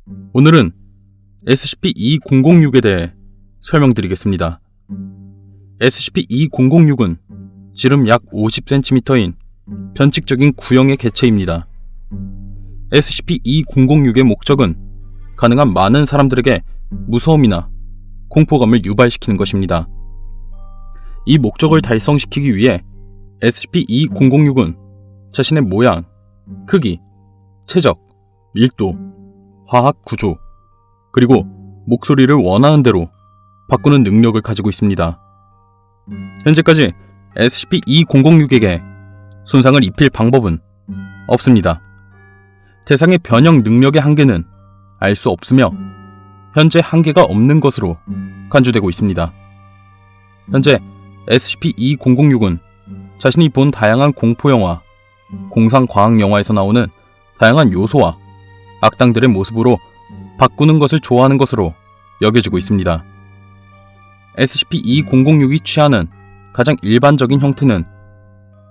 오늘은 SCP-2006에 대해 설명드리겠습니다. SCP-2006은 지름 약 50cm인 변칙적인 구형의 개체입니다. SCP-2006의 목적은 가능한 많은 사람들에게 무서움이나 공포감을 유발시키는 것입니다. 이 목적을 달성시키기 위해 SCP-2006은 자신의 모양, 크기, 체적, 밀도, 화학 구조, 그리고 목소리를 원하는 대로 바꾸는 능력을 가지고 있습니다. 현재까지 SCP-2006에게 손상을 입힐 방법은 없습니다. 대상의 변형 능력의 한계는 알 수 없으며 현재 한계가 없는 것으로 간주되고 있습니다. 현재 SCP-2006은 자신이 본 다양한 공포영화, 공상과학영화에서 나오는 다양한 요소와 악당들의 모습으로 바꾸는 것을 좋아하는 것으로 여겨지고 있습니다. SCP-2006이 취하는 가장 일반적인 형태는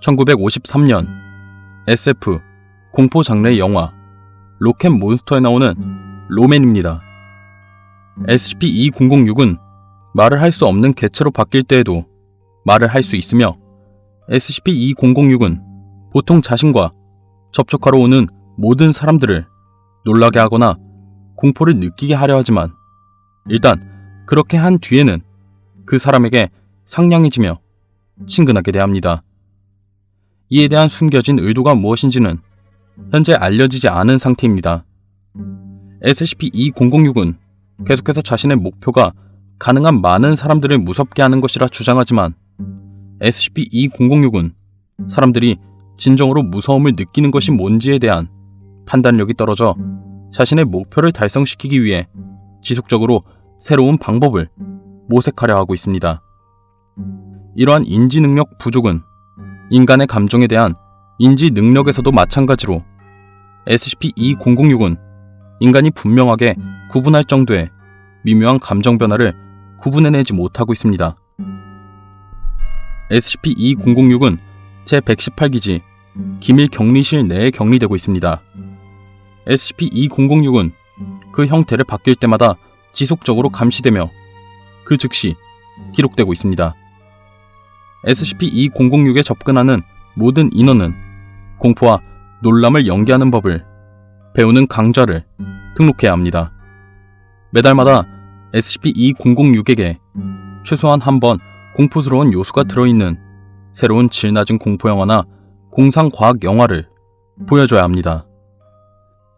1953년 SF 공포 장르의 영화 로켓 몬스터에 나오는 로맨입니다. SCP-2006은 말을 할 수 없는 개체로 바뀔 때에도 말을 할 수 있으며 SCP-2006은 보통 자신과 접촉하러 오는 모든 사람들을 놀라게 하거나 공포를 느끼게 하려 하지만 일단 그렇게 한 뒤에는 그 사람에게 상냥해지며 친근하게 대합니다. 이에 대한 숨겨진 의도가 무엇인지는 현재 알려지지 않은 상태입니다. SCP-2006은 계속해서 자신의 목표가 가능한 많은 사람들을 무섭게 하는 것이라 주장하지만 SCP-2006은 사람들이 진정으로 무서움을 느끼는 것이 뭔지에 대한 판단력이 떨어져 자신의 목표를 달성시키기 위해 지속적으로 새로운 방법을 모색하려 하고 있습니다. 이러한 인지 능력 부족은 인간의 감정에 대한 인지 능력에서도 마찬가지로 SCP-2006은 인간이 분명하게 구분할 정도의 미묘한 감정 변화를 구분해내지 못하고 있습니다. SCP-2006은 제118기지 기밀 격리실 내에 격리되고 있습니다. SCP-2006은 그 형태를 바뀔 때마다 지속적으로 감시되며 그 즉시 기록되고 있습니다. SCP-2006에 접근하는 모든 인원은 공포와 놀람을 연기하는 법을 배우는 강좌를 등록해야 합니다. 매달마다 SCP-2006에게 최소한 한 번 공포스러운 요소가 들어있는 새로운 질 낮은 공포영화나 공상과학 영화를 보여줘야 합니다.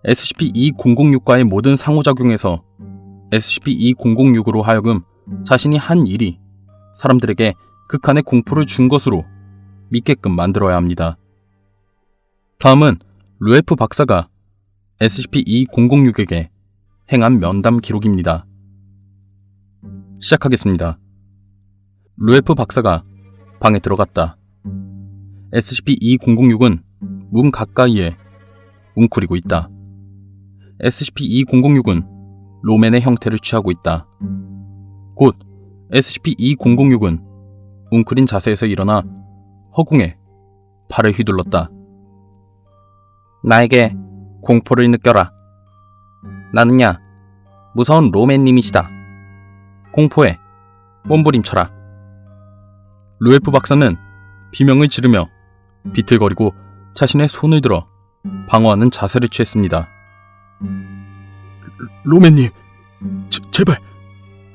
SCP-2006과의 모든 상호작용에서 SCP-2006으로 하여금 자신이 한 일이 사람들에게 극한의 공포를 준 것으로 믿게끔 만들어야 합니다. 다음은 루에프 박사가 SCP-2006에게 행한 면담 기록입니다. 시작하겠습니다. 루에프 박사가 방에 들어갔다. SCP-2006은 문 가까이에 웅크리고 있다. SCP-2006은 로맨의 형태를 취하고 있다. 곧 SCP-2006은 웅크린 자세에서 일어나 허공에 발을 휘둘렀다. 나에게 공포를 느껴라. 나는야 무서운 로맨님이시다. 공포에 몸부림쳐라. 루에프 박사는 비명을 지르며 비틀거리고 자신의 손을 들어 방어하는 자세를 취했습니다. 로맨님, 제발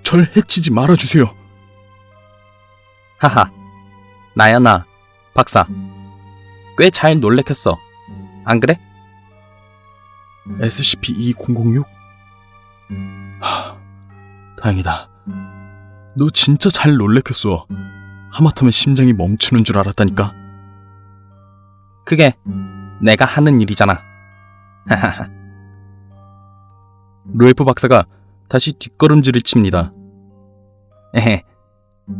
절 해치지 말아주세요. 하하, 나야 나, 박사. 꽤 잘 놀래켰어. 안 그래? SCP-2006? 다행이다. 너 진짜 잘 놀래켰어. 하마터면 심장이 멈추는 줄 알았다니까. 그게 내가 하는 일이잖아. 하하하. 루에프 박사가 다시 뒷걸음질을 칩니다. 에헤,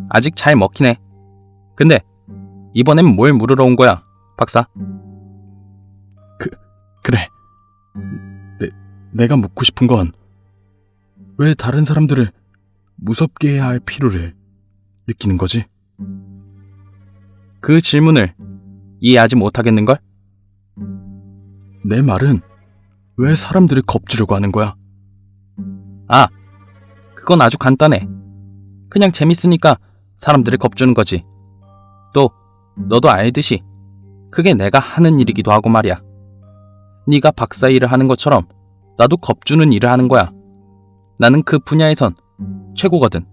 아직 잘 먹긴 해. 근데 이번엔 뭘 물으러 온 거야, 박사? 그래. 내가 묻고 싶은 건 왜 다른 사람들을 무섭게 해야 할 필요를 느끼는 거지? 그 질문을 이해하지 못하겠는걸? 내 말은 왜 사람들을 겁주려고 하는 거야? 아, 그건 아주 간단해. 그냥 재밌으니까 사람들을 겁주는 거지. 또 너도 알듯이 그게 내가 하는 일이기도 하고 말이야. 네가 박사 일을 하는 것처럼 나도 겁주는 일을 하는 거야. 나는 그 분야에선 최고거든.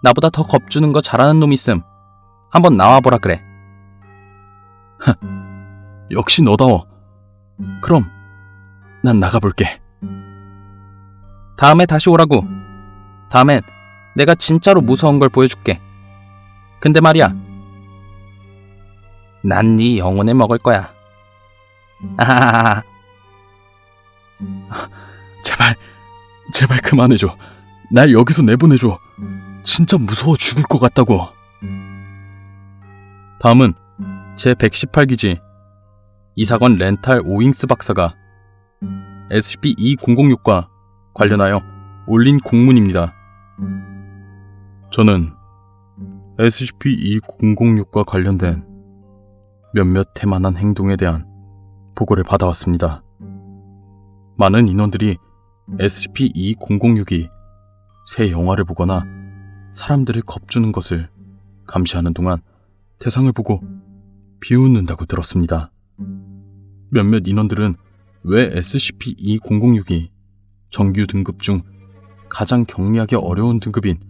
나보다 더 겁주는 거 잘하는 놈 있음 한번 나와보라 그래. 역시 너다워. 그럼 난 나가볼게. 다음에 다시 오라고. 다음엔 내가 진짜로 무서운 걸 보여줄게. 근데 말이야, 난 네 영혼을 먹을 거야. 아하하하. 제발 그만해줘. 날 여기서 내보내줘. 진짜 무서워 죽을 것 같다고. 다음은 제118기지 이사건 렌탈 오잉스 박사가 SCP-2006과 관련하여 올린 공문입니다. 저는 SCP-2006과 관련된 몇몇 태만한 행동에 대한 보고를 받아왔습니다. 많은 인원들이 SCP-2006이 새 영화를 보거나 사람들을 겁주는 것을 감시하는 동안 대상을 보고 비웃는다고 들었습니다. 몇몇 인원들은 왜 SCP-2006이 정규 등급 중 가장 격리하기 어려운 등급인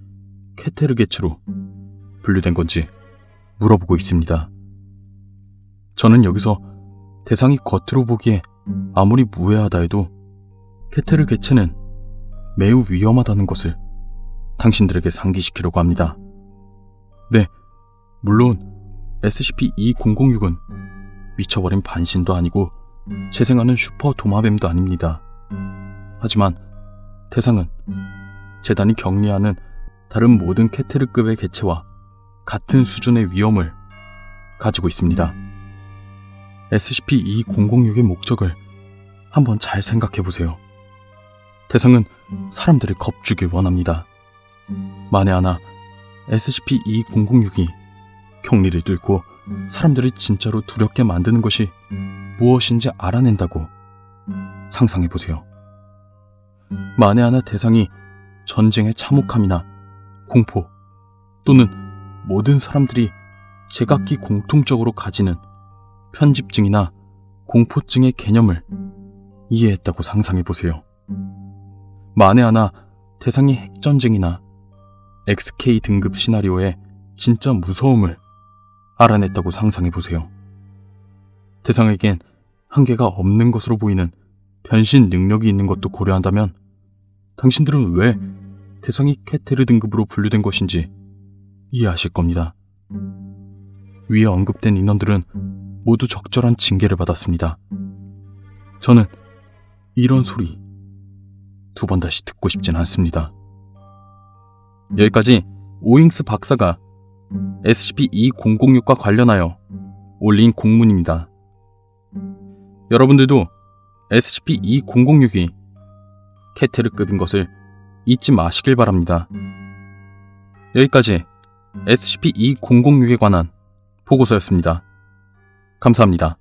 케테르 개체로 분류된 건지 물어보고 있습니다. 저는 여기서 대상이 겉으로 보기에 아무리 무해하다 해도 케테르 개체는 매우 위험하다는 것을 당신들에게 상기시키려고 합니다. 네, 물론 SCP-2006은 미쳐버린 반신도 아니고 재생하는 슈퍼 도마뱀도 아닙니다. 하지만 대상은 재단이 격리하는 다른 모든 케테르급의 개체와 같은 수준의 위험을 가지고 있습니다. SCP-2006의 목적을 한번 잘 생각해보세요. 대상은 사람들을 겁주길 원합니다. 만에 하나 SCP-2006이 격리를 뚫고 사람들을 진짜로 두렵게 만드는 것이 무엇인지 알아낸다고 상상해보세요. 만에 하나 대상이 전쟁의 참혹함이나 공포 또는 모든 사람들이 제각기 공통적으로 가지는 편집증이나 공포증의 개념을 이해했다고 상상해보세요. 만에 하나 대상이 핵전쟁이나 XK 등급 시나리오의 진짜 무서움을 알아냈다고 상상해보세요. 대상에겐 한계가 없는 것으로 보이는 변신 능력이 있는 것도 고려한다면 당신들은 왜 대상이 케테르 등급으로 분류된 것인지 이해하실 겁니다. 위에 언급된 인원들은 모두 적절한 징계를 받았습니다. 저는 이런 소리 두 번 다시 듣고 싶진 않습니다. 여기까지 오잉스 박사가 SCP-2006과 관련하여 올린 공문입니다. 여러분들도 SCP-2006이 케테르급인 것을 잊지 마시길 바랍니다. 여기까지 SCP-2006에 관한 보고서였습니다. 감사합니다.